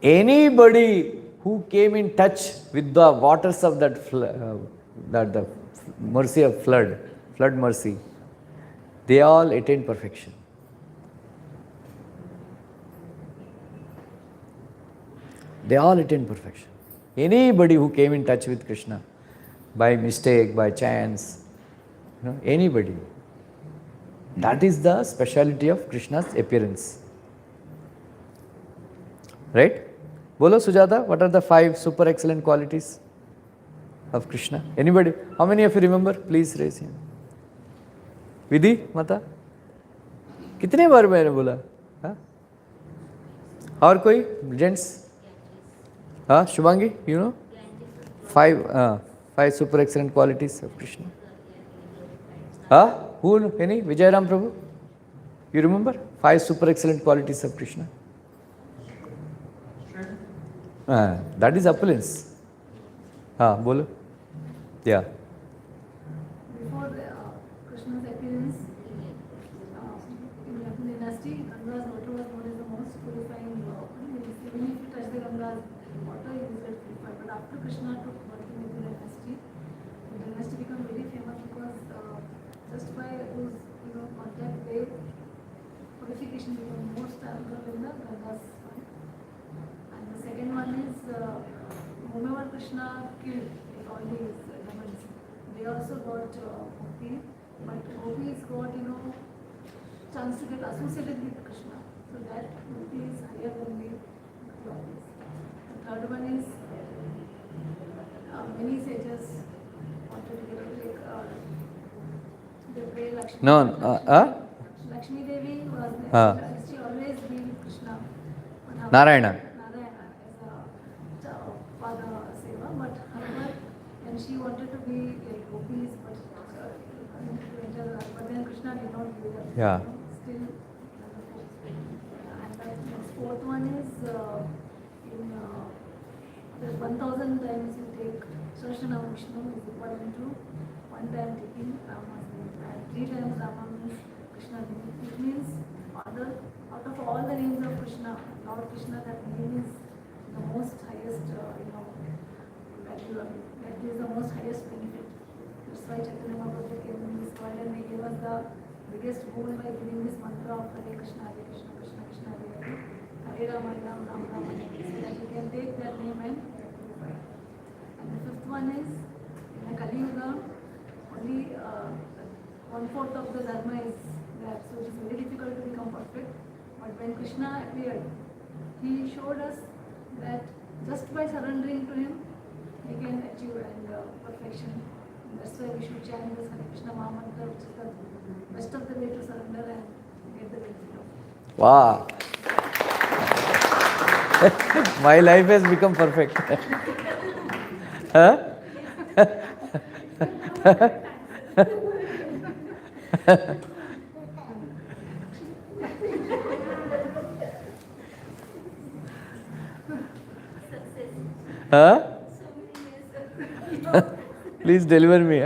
Anybody who came in touch with the waters of that the mercy of flood mercy, they all attained perfection. They all attained perfection. Anybody who came in touch with Krishna by mistake, by chance, anybody. That is the speciality of Krishna's appearance. Right? Bolo Sujata, what are the 5 super excellent qualities of Krishna? Anybody? How many of you remember? Please raise your hand. Vidhi, Mata? कितने बार मैंने बोला? और कोई? Gents? Shubhangi, you know? 5 super excellent qualities of Krishna. Who? Any? Vijayaram Prabhu? You remember? 5 super excellent qualities of Krishna. That is opulence. Bolo. Yeah. Before Krishna's appearance, in the dynasty, Ganga's water was known as the most purifying water. Even if you touch the Ganga's water, it is very purified. But after Krishna took birth in the dynasty became very famous because just by those contact way, purification became more stronger than the Ganga's one. And the second one is whomever Krishna killed, all these demons, they also got mukti, but gopis got chance to get associated with Krishna, so that mukti is higher than the gopis. The third one is many sages wanted to get they pray Lakshmi. No, Lakshmi Devi was there. She always be with Krishna. Narayana. As a father seva, but however, when she wanted to be like gopis, but then Krishna did not give her. Yeah. Still, and the fourth one is in the 1000 times you take Sarshana Vishnu is equivalent to 1 time taking Rama's name, and 3 times Rama means Krishna name. It means out of all the names of Krishna, Lord Krishna, that name is the most highest, value of it. That is the most highest benefit. That's why Chaitanya Mahaprabhu came in this world and he gave us the biggest boon by giving this mantra of Hare Krishna, Krishna Krishna, Hare Hare, Hare Rama, Ram Ram, Ram Hare Hare. So that you can take that name and purify. And the fifth one is, in the Kali Yuga, only 1/4 of the dharma is there, so it is very difficult to become perfect. But when Krishna appeared, he showed us that just by surrendering to him, we can achieve perfection. And that's why we should chant this Hare Krishna Maha Mantra, which is the best of the way to surrender and get the benefit of it. Wow. My life has become perfect. Please deliver me.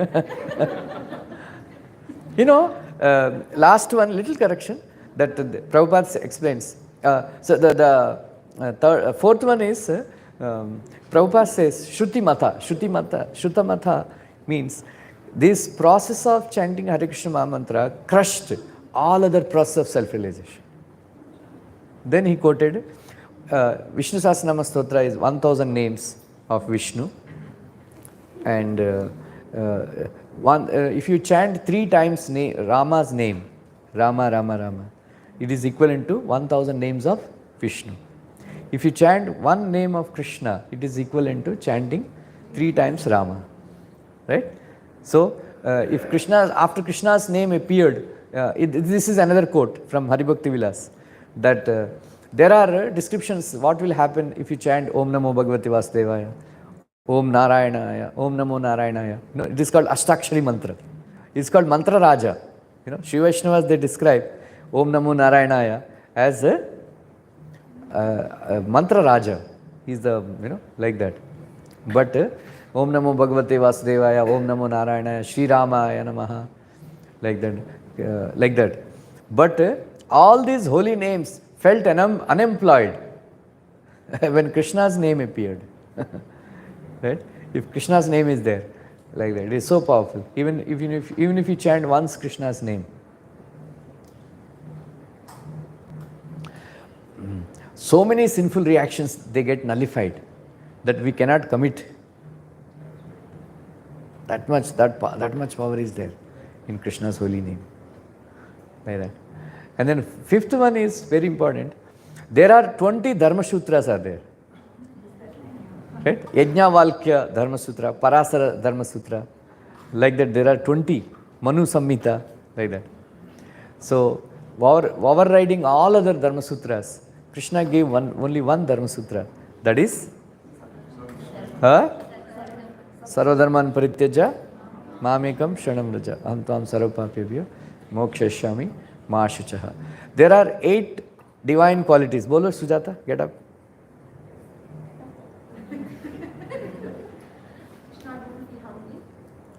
Last one, little correction. that Prabhupada explains. So the fourth one is Prabhupada says Shruti Mata. Shruta Mata means this process of chanting Hare Krishna Mahamantra crushed all other process of self-realization. Then he quoted Vishnu Sahasranama Stotra is 1000 names of Vishnu, and if you chant 3 times Rama's name, Rama Rama Rama, it is equivalent to 1000 names of Vishnu. If you chant one name of Krishna, it is equivalent to chanting 3 times Rama, right? So if after Krishna's name appeared, this is another quote from Haribhakti Vilas, that there are descriptions what will happen if you chant Om Namo Bhagavate Vasudevaya, Om Narayanaya, Om Namo Narayanaya. It is called Ashtakshari Mantra. It is called Mantra Raja. Shiva Vaishnavas, they describe Om Namo Narayanaya as a Mantra Raja. He is the, like that. But Om Namo Bhagavate Vasudevaya, Om Namo Narayanaya, Sri Ramaya Namaha, like that. But all these holy names felt unemployed when Krishna's name appeared. Right? If Krishna's name is there, like that, it is so powerful. Even if you chant once Krishna's name. So many sinful reactions, they get nullified, that we cannot commit. That much power is there in Krishna's holy name. Like that. And then fifth one is very important. There are 20 Dharma Sutras are there. Right? Yajnavalkya Dharma Sutra, Parasara Dharma Sutra. Like that, there are 20. Manu Samhita, like that. So, overriding all other Dharma Sutras, Krishna gave only one Dharma Sutra. That is Sarvadharman Parityaja Mamekam Sharanam Vraja Aham Tvam Sarvapapyabhyo Mokshashyami Ma Shuchaha. There are 8 divine qualities. Bolo Sujata, get up.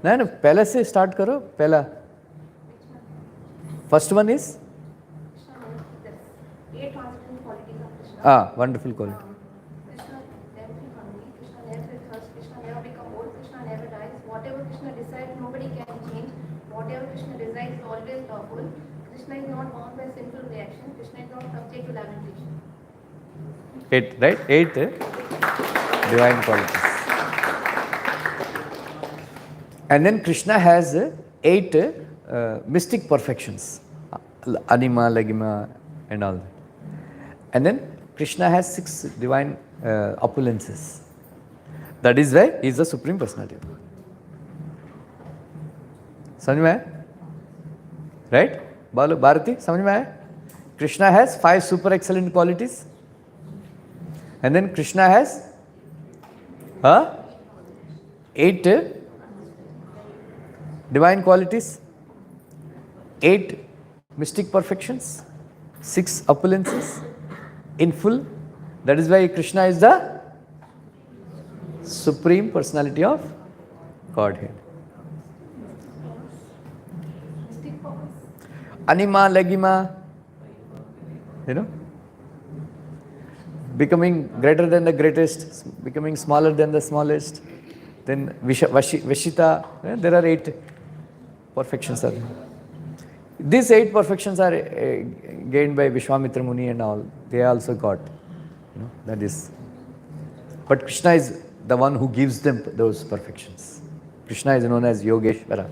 No, पहले से start करो. पहला. First one is? 8 transcendental qualities of Krishna. Wonderful quality. Krishna never feel hungry, Krishna never feel thirst, Krishna never become old, Krishna never dies. Whatever Krishna decides, nobody can change. Whatever Krishna decides is always lawful. Krishna is not bound by sinful reaction. Krishna is not subject to lamentation. 8, right? 8 divine qualities. And then Krishna has 8 mystic perfections. Anima, Lagima, and all that. And then Krishna has 6 divine opulences. That is why he is the Supreme Personality. समझ में आया? Right? बोलो भारती, समझ में आया? Krishna has 5 super excellent qualities. And then Krishna has 8 divine qualities, 8 mystic perfections, 6 opulences in full. That is why Krishna is the Supreme Personality of Godhead. Mystic powers. Anima, Lagima, becoming greater than the greatest, becoming smaller than the smallest. Then Vashita, there are 8 perfections. These 8 perfections are gained by Vishwamitra Muni and all. They also got, that is. But Krishna is the one who gives them those perfections. Krishna is known as Yogeshwara.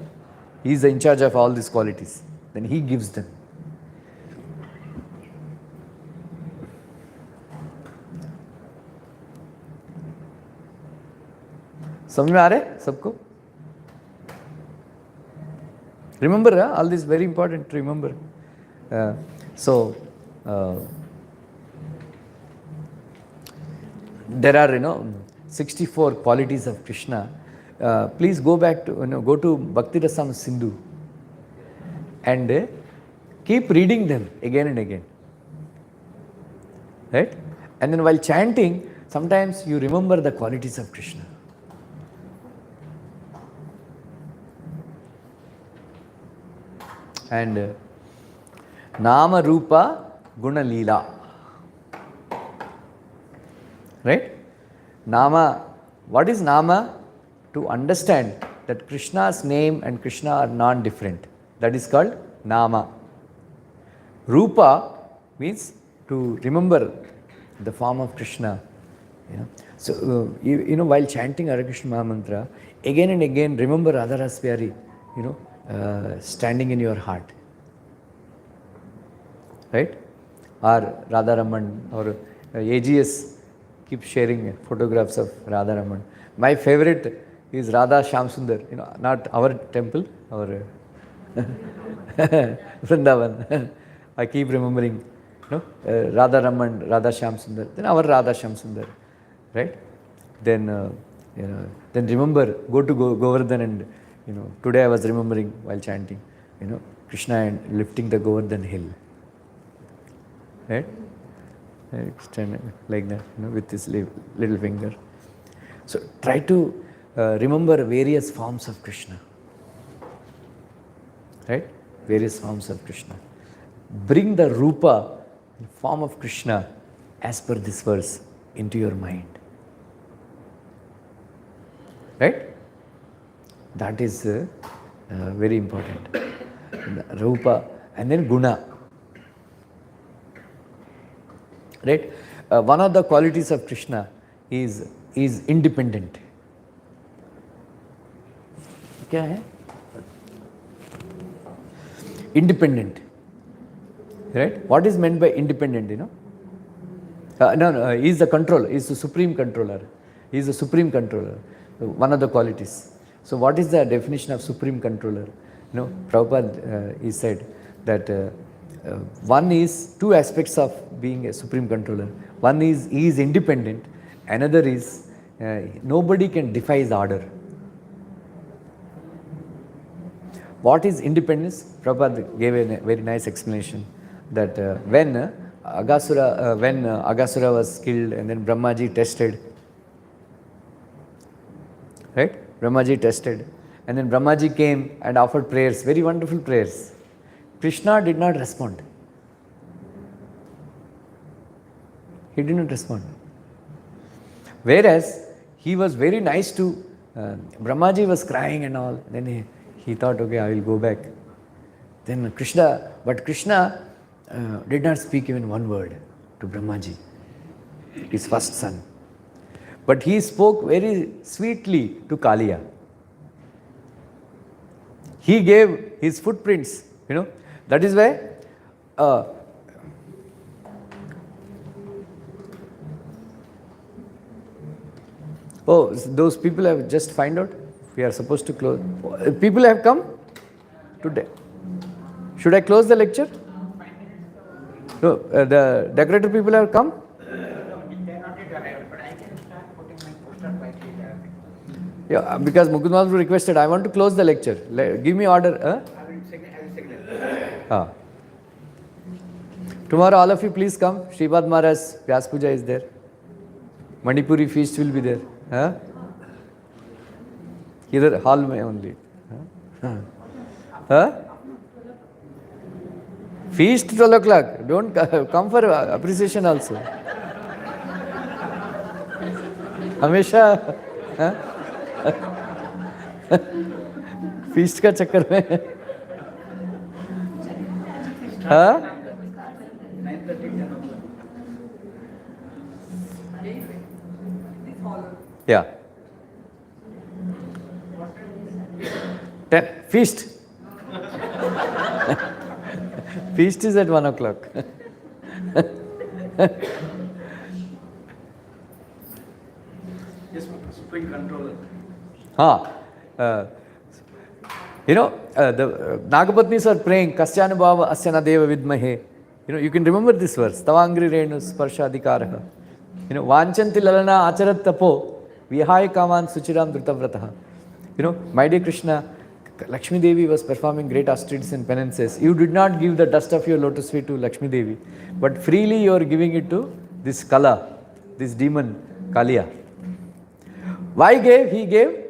He is in charge of all these qualities. Then he gives them. समझ में आ रहे सबको? Remember, all this is very important to remember. There are 64 qualities of Krishna. Please go back to go to Bhakti Rasam Sindhu and keep reading them again and again. Right? And then while chanting, sometimes you remember the qualities of Krishna. And Nama Rupa Guna Leela. Right? Nama, what is Nama? To understand that Krishna's name and Krishna are non-different. That is called Nama. Rupa means to remember the form of Krishna. Yeah. So, while chanting Hare Krishna Mahamantra, again and again remember Radha Raspyari, standing in your heart. Right? Or Radha Raman or AGS keep sharing photographs of Radha Raman. My favorite is Radha Shamsundar, not our temple, our Vrindavan. I keep remembering, Radha Raman, Radha Shamsundar, then our Radha Shamsundar, right? Then, then remember, go to Govardhan and, today I was remembering while chanting, Krishna and lifting the Govardhan hill, right? Extend like that, with his little finger. So try to remember various forms of Krishna, right? Various forms of Krishna. Bring the Rupa, form of Krishna, as per this verse, into your mind. Right? That is very important. Rupa and then Guna. Right? One of the qualities of Krishna is independent. क्या है? Independent. Right? What is meant by independent, No, he is the controller, he is the supreme controller. He is the supreme controller, one of the qualities. So what is the definition of supreme controller? Prabhupada, he said that one is two aspects of being a supreme controller. One is he is independent, another is nobody can defy his order. What is independence? Prabhupada gave a very nice explanation that when Agasura was killed and then Brahmaji tested, right? Brahmaji tested and then Brahmaji came and offered prayers, very wonderful prayers. Krishna did not respond. He did not respond. Whereas he was very nice to Brahmaji was crying and all. Then he thought, okay, I will go back. Then Krishna did not speak even one word to Brahmaji, his first son. But he spoke very sweetly to Kaliya. He gave his footprints, That is why those people have just find out. We are supposed to close. People have come today. Should I close the lecture? No, the decorator people have come. Yeah, because Mukund Mahaprabhu requested, I want to close the lecture. Give me order. Tomorrow all of you please come. Srimad Maharaj, Vyas Puja is there. Manipuri feast will be there. Either hall mein only. Feast 12 o'clock. Don't come for appreciation also. हमेशा feast का चक्कर में Yeah. 10. Feast. Feast is at 1 o'clock. Yes, supreme controller. The Nagapatnis are praying, Kasyanubhava Asyana Deva Vidmahe. You can remember this verse. Tavangri Renus Parshadikaraha. Vanchanti Lalana Acharat Tapo. Vihai Kaman Suchiram Drutavrataha. My dear Krishna, Lakshmi Devi was performing great austerities and penances. You did not give the dust of your lotus feet to Lakshmi Devi, but freely you are giving it to this Kala, this demon, Kaliya. Why gave? He gave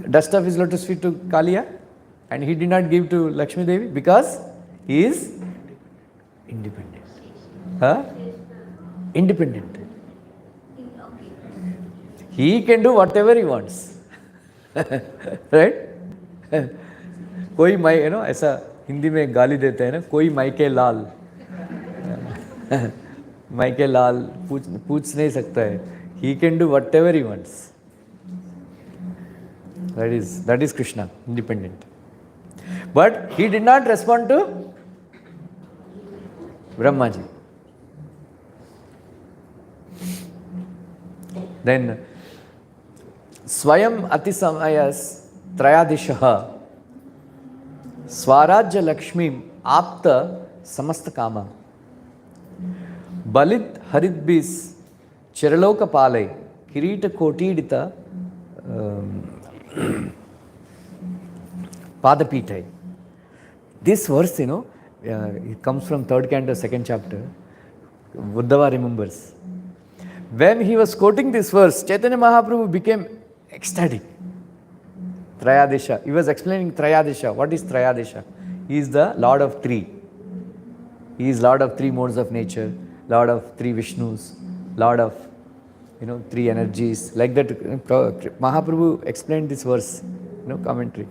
dust of his lotus feet to Kaliya and he did not give to Lakshmi Devi because He is independent. Huh? Independent. Okay. He can do whatever he wants. Right? कोई माई ऐसा हिंदी में गाली देते हैं ना, कोई मायके लाल. मायके लाल पूछ नहीं सकता है. He can do whatever he wants. That is Krishna, independent. But he did not respond to Brahmaji. Then Svayam Atisamayas Trayadishaha Swarajya Lakshmim Apta Samasta Kama Balit Haridbis Chiraloka Palai Kirita Kotidita Padapitai. This verse, it comes from 3rd canto, 2nd chapter. Uddhava remembers. When he was quoting this verse, Chaitanya Mahaprabhu became ecstatic. Trayadesha. He was explaining Trayadesha. What is Trayadesha? He is the Lord of three. He is Lord of three modes of nature, Lord of three Vishnus, Lord of three energies. Like that, Mahaprabhu explained this verse, commentary.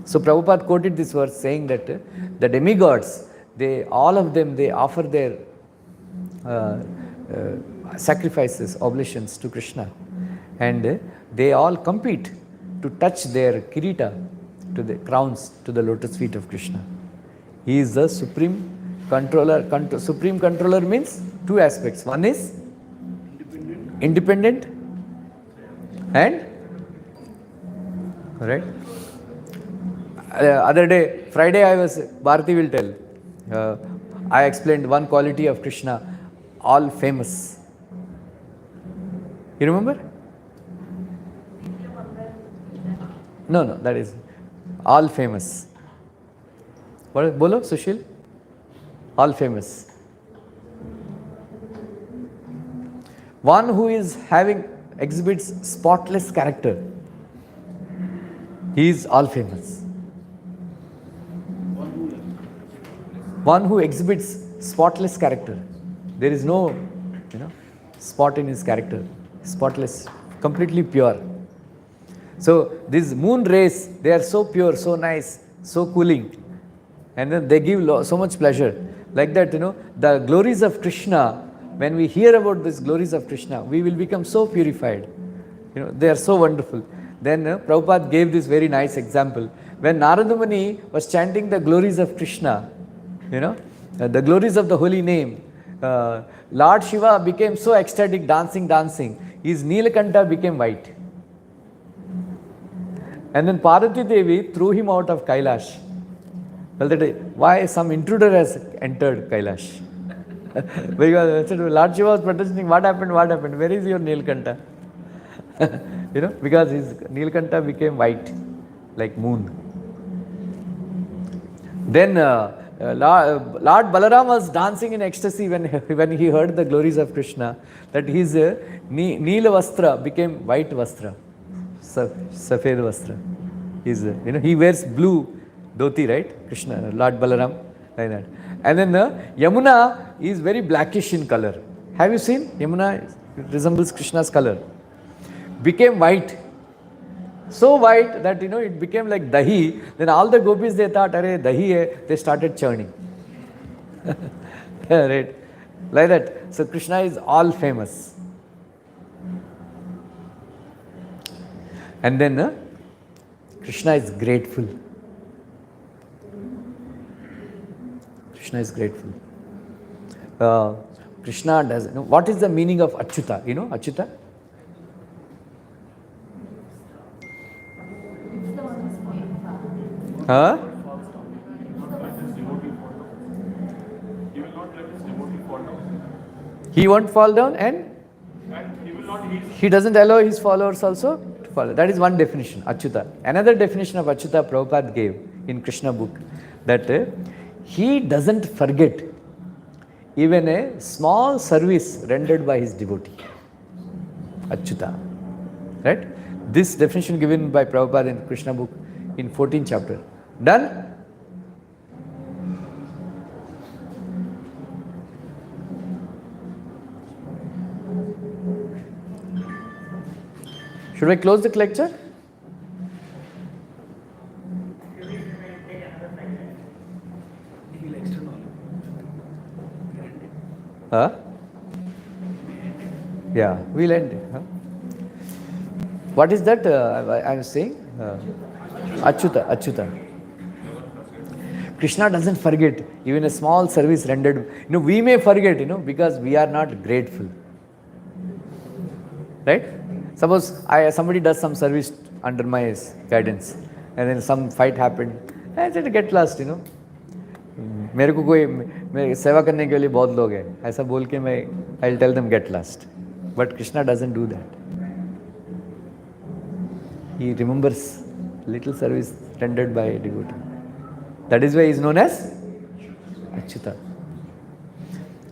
So Prabhupada quoted this verse saying that the demigods, all of them offer their sacrifices, oblations to Krishna, and they all compete to touch their kirita, to the crowns, to the lotus feet of Krishna. He is the supreme controller. Supreme controller means two aspects. One is independent and right. Other day, Friday, Bharati will tell, I explained one quality of Krishna, all famous. You remember? No, that is all famous. What? Bolo, Sushil? All famous. One who exhibits spotless character. He is all famous. One who exhibits spotless character. There is no, spot in his character. Spotless, completely pure. So these moon rays, they are so pure, so nice, so cooling, and then they give so much pleasure. Like that, the glories of Krishna. When we hear about these glories of Krishna, we will become so purified. They are so wonderful. Then Prabhupada gave this very nice example. When Narada Muni was chanting the glories of Krishna, the glories of the holy name, Lord Shiva became so ecstatic, dancing. His Nilakanta became white. And then Parvati Devi threw him out of Kailash. Well, why some intruder has entered Kailash? Because Lord Shiva was protesting, what happened? Where is your Nilakanta? Because his Nilakanta became white, like moon. Then Lord Balaram was dancing in ecstasy when he heard the glories of Krishna, that his Neela Vastra became white Vastra, Safed Vastra. He wears blue dhoti, right? Krishna, Lord Balaram, like that. And then Yamuna is very blackish in color. Have you seen? Yamuna resembles Krishna's color. Became white. So white that it became like dahi. Then all the gopis, they thought, "Arey dahi hai." They started churning. Right? Like that. So Krishna is all famous. And then Krishna is grateful. Krishna is grateful. Krishna does. What is the meaning of Achyuta? Achyuta? Huh? He won't fall down and he doesn't allow his followers also to follow. That is one definition, Achyuta. Another definition of Achyuta Prabhupada gave in Krishna book, that he doesn't forget even a small service rendered by his devotee. Achyuta. Right? This definition given by Prabhupada in Krishna book in 14th chapter. Done? Should I close the lecture? He'll extend all. Huh? Yeah, we'll end. Huh? What is that I was saying? Achyuta. Krishna doesn't forget even a small service rendered. We may forget, because we are not grateful. Right? Suppose somebody does some service under my guidance and then some fight happened. I said, get lost, मेरे को कोई मेरे सेवा करने के लिए बहुत लोग हैं ऐसा बोल के मैं I'll tell them get lost. But Krishna doesn't do that. He remembers little service rendered by a devotee. That is why he is known as Achyuta.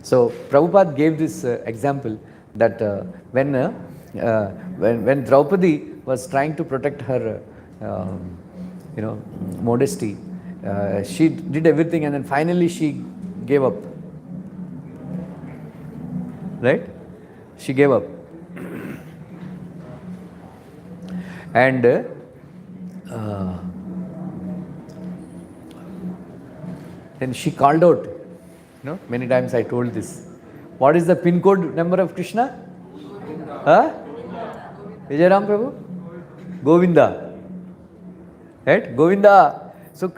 So Prabhupada gave this example that when Draupadi was trying to protect her, modesty, she did everything and then finally she gave up. Right? She gave up. And then she called out, many times I told this. What is the pin code number of Krishna? Huh? Vijayaram Prabhu? Govinda. Right? Govinda. So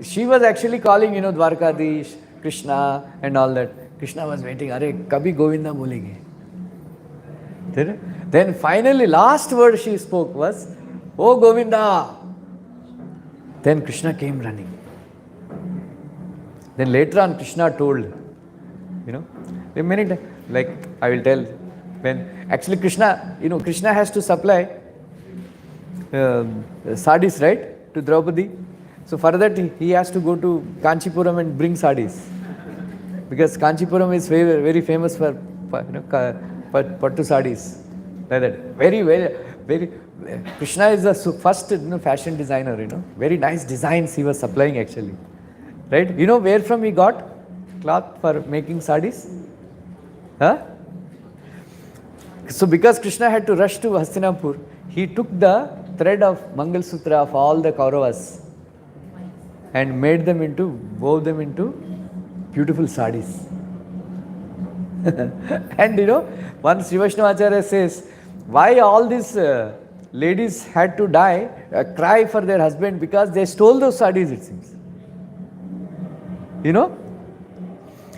she was actually calling, Dwarkadish, Krishna and all that. Krishna was waiting, Are, kabhi Govinda bolenge. Then finally, last word she spoke was, Oh Govinda. Then Krishna came running. Then later on, Krishna told, many times, like I will tell, when actually Krishna has to supply sadis, right, to Draupadi. So for that, he has to go to Kanchipuram and bring sadis. Because Kanchipuram is very, very famous for pattu sadis. Like that. Very, Krishna is the first fashion designer, Very nice designs he was supplying actually. Right? Where from he got cloth for making sadis? Huh? So because Krishna had to rush to Hastinapur, he took the thread of Mangal Sutra of all the Kauravas and wove them into beautiful sadis. And once Sri Vaishnavacharya says, why all these ladies had to cry for their husband because they stole those sadis, it seems.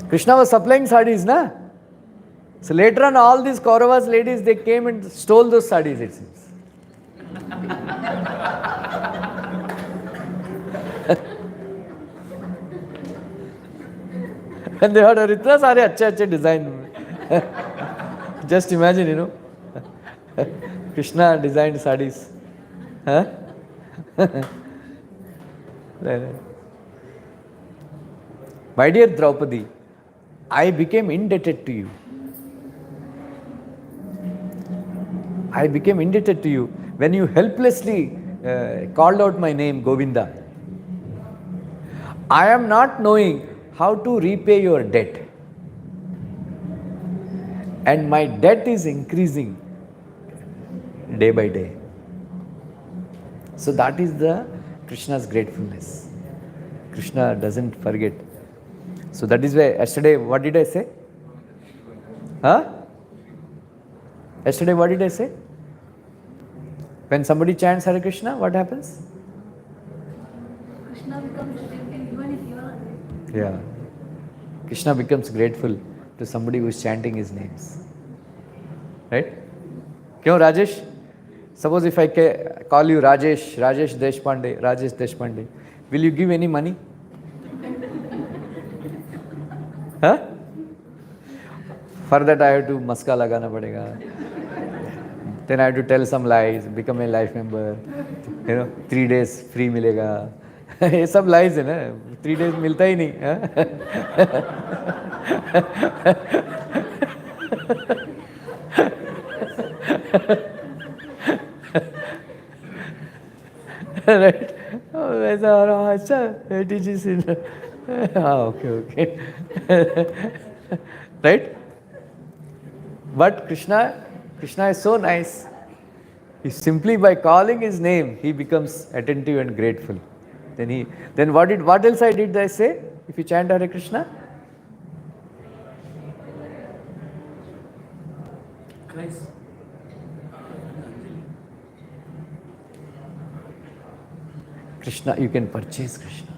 Krishna was supplying sadis, na? So later on, all these Kauravas ladies, they came and stole those sadis, it seems. And they had itna sare achhe design. Just imagine, Krishna designed sadis. Huh? My dear Draupadi, I became indebted to you. I became indebted to you when you helplessly called out my name, Govinda. I am not knowing how to repay your debt. And my debt is increasing day by day. So that is the Krishna's gratefulness. Krishna doesn't forget. So that is why yesterday, what did I say? Huh? Yesterday, what did I say? When somebody chants Hare Krishna, what happens? Krishna becomes grateful even if you are ungrateful. Yeah. Krishna becomes grateful to somebody who is chanting his names. Right? Kyo, Rajesh? Suppose if I call you Rajesh Deshpande, will you give any money? Huh? For that I have to maska lagana padega. Then I have to tell some lies, become a life member. 3 days free milega. ये सब lies है ना. 3 days मिलता ही नहीं. Right? वैसा अच्छा ATG से okay. Right? But Krishna is so nice. Simply by calling his name, he becomes attentive and grateful. Then what else I did I say? If you chant Hare Krishna? Christ. Krishna, you can purchase Krishna.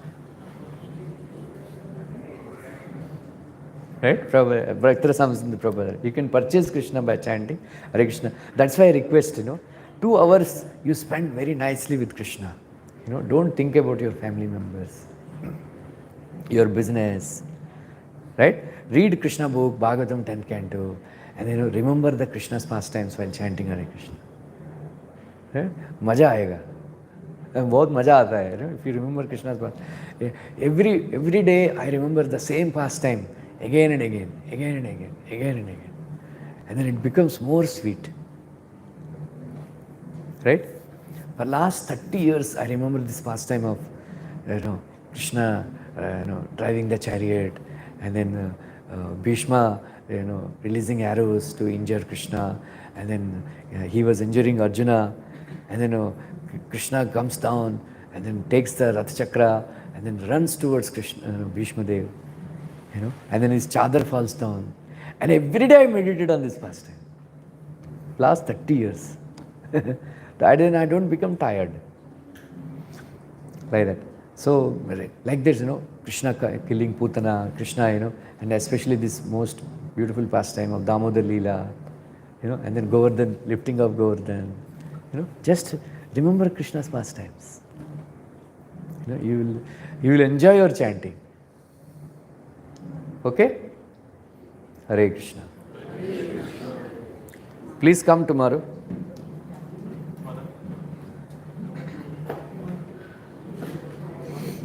Right? Prabhupada. You can purchase Krishna by chanting Hare Krishna. That's why I request, 2 hours you spend very nicely with Krishna. Don't think about your family members, your business. Right? Read Krishna book, Bhagavatam 10th canto, and remember the Krishna's pastimes while chanting Hare Krishna. Right? Maja aayega. बहुत मजा आता है. If you remember Krishna's past, every day I remember the same pastime again and again, and then it becomes more sweet. Right? For last 30 years I remember this pastime of Krishna driving the chariot, and then Bhishma releasing arrows to injure Krishna, and then he was injuring Arjuna, and then Krishna comes down and then takes the Rath Chakra and then runs towards Bhishma Dev, and then his chadar falls down. And every day I meditated on this pastime. Last 30 years. I don't become tired. Like that. So, like this, Krishna killing Putana, Krishna, and especially this most beautiful pastime of Damodar Leela, and then Govardhan, lifting of Govardhan. Just remember Krishna's pastimes. You will enjoy your chanting. Okay? Hare Krishna. Please come tomorrow.